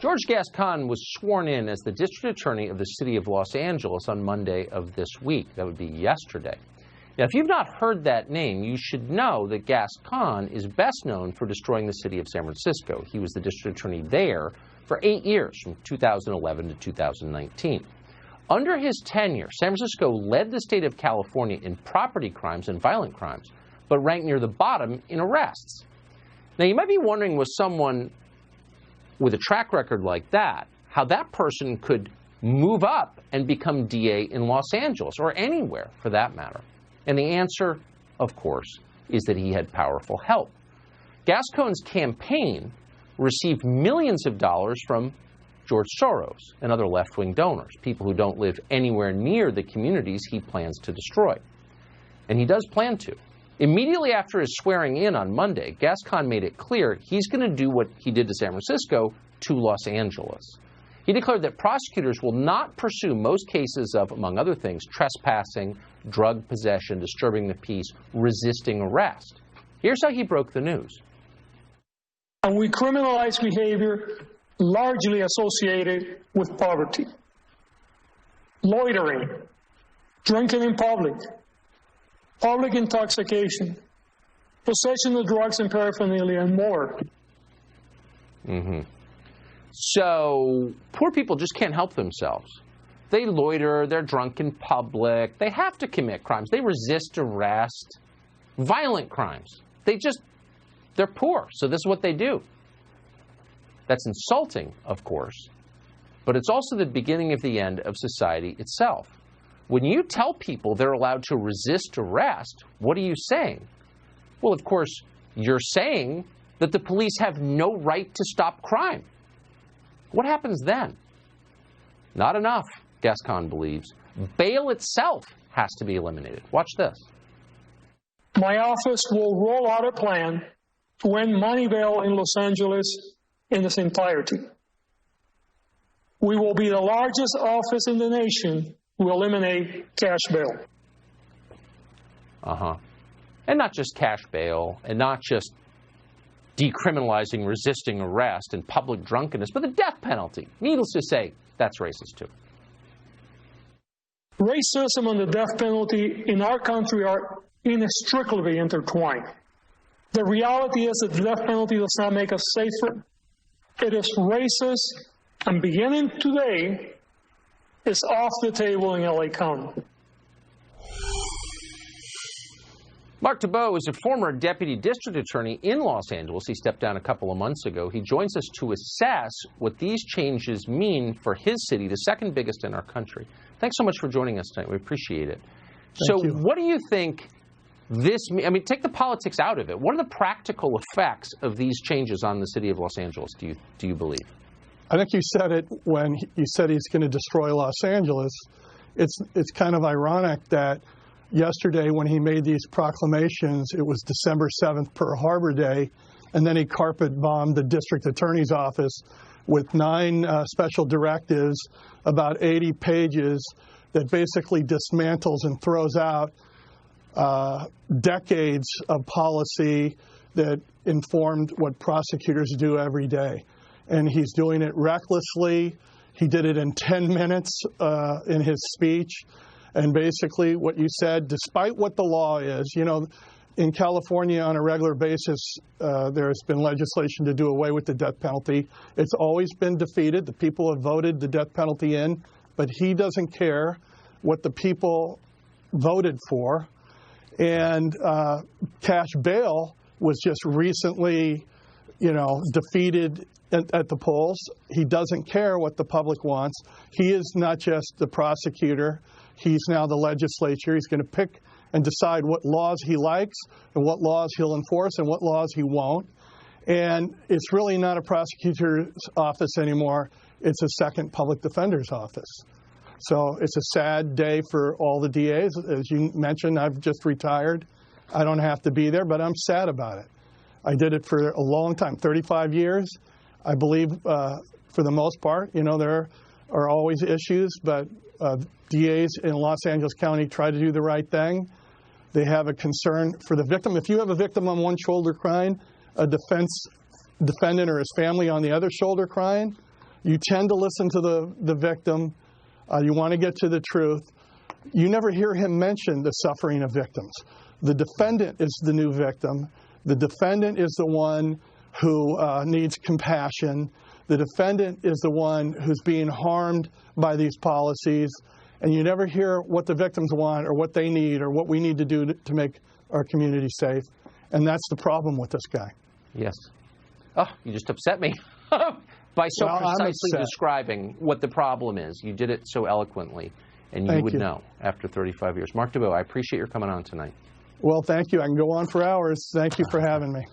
George Gascon was sworn in as the district attorney of the city of Los Angeles on Monday of this week. That would be yesterday. Now, if you've not heard that name, you should know that Gascon is best known for destroying the city of San Francisco. He was the district attorney there for 8 years, from 2011 to 2019. Under his tenure, San Francisco led the state of California in property crimes and violent crimes, but ranked near the bottom in arrests. Now, you might be wondering, with someone with a track record like that, how that person could move up and become DA in Los Angeles, or anywhere for that matter. And the answer, of course, is that he had powerful help. Gascon's campaign received millions of dollars from George Soros and other left-wing donors, people who don't live anywhere near the communities he plans to destroy. And he does plan to. Immediately after his swearing in on Monday, Gascon made it clear he's going to do what he did to San Francisco to Los Angeles. He declared that prosecutors will not pursue most cases of, among other things, trespassing, drug possession, disturbing the peace, resisting arrest. Here's how he broke the news. And we criminalize behavior largely associated with poverty, loitering, drinking in public, public intoxication, possession of drugs and paraphernalia, and more. So poor people just can't help themselves. They loiter, they're drunk in public, they have to commit crimes, they resist arrest, violent crimes. They're poor, so this is what they do. That's insulting, of course, but it's also the beginning of the end of society itself. When you tell people they're allowed to resist arrest, what are you saying? Well, of course, you're saying that the police have no right to stop crime. What happens then? Not enough, Gascon believes. Bail itself has to be eliminated. Watch this. My office will roll out a plan to end money bail in Los Angeles in its entirety. We will be the largest office in the nation to eliminate cash bail. And not just cash bail, and not just decriminalizing resisting arrest and public drunkenness, but the death penalty. Needless to say, that's racist too. Racism and the death penalty in our country are inextricably intertwined. The reality is that the death penalty does not make us safer. It is racist, and beginning today, is off the table in LA County. Mark Tebow is a former deputy district attorney in Los Angeles. He stepped down a couple of months ago. He joins us to assess what these changes mean for his city, the second biggest in our country. Thanks so much for joining us tonight. We appreciate it. Thank you. What do you think this means? I mean, take the politics out of it. What are the practical effects of these changes on the city of Los Angeles, do you believe? I think you said it when you said he's going to destroy Los Angeles. It's kind of ironic that yesterday when he made these proclamations, it was December 7th, Pearl Harbor Day, and then he carpet bombed the district attorney's office with 9 special directives, about 80 pages, that basically dismantles and throws out decades of policy that informed what prosecutors do every day. And he's doing it recklessly. He did it in 10 minutes in his speech. And basically what you said, despite what the law is, you know, in California on a regular basis, there's been legislation to do away with the death penalty. It's always been defeated. The people have voted the death penalty in, but he doesn't care what the people voted for. And cash bail was just recently, you know, defeated at the polls. He doesn't care what the public wants. He is not just the prosecutor. He's now the legislature. He's going to pick and decide what laws he likes and what laws he'll enforce and what laws he won't. And it's really not a prosecutor's office anymore. It's a second public defender's office. So it's a sad day for all the DAs. As you mentioned, I've just retired. I don't have to be there, but I'm sad about it. I did it for a long time, 35 years. I believe, for the most part, you know, there are always issues, but DAs in Los Angeles County try to do the right thing. They have a concern for the victim. If you have a victim on one shoulder crying, a defendant or his family on the other shoulder crying, You tend to listen to the victim. You want to get to the truth. You never hear him mention the suffering of victims. The defendant is the new victim. The defendant is the one who needs compassion. The defendant is the one who's being harmed by these policies. And you never hear what the victims want or what they need or what we need to do to make our community safe. And that's the problem with this guy. Yes. Oh, you just upset me by so precisely describing what the problem is. You did it so eloquently, and you would know after 35 years. Mark DeBow, I appreciate your coming on tonight. Well, thank you. I can go on for hours. Thank you for having me.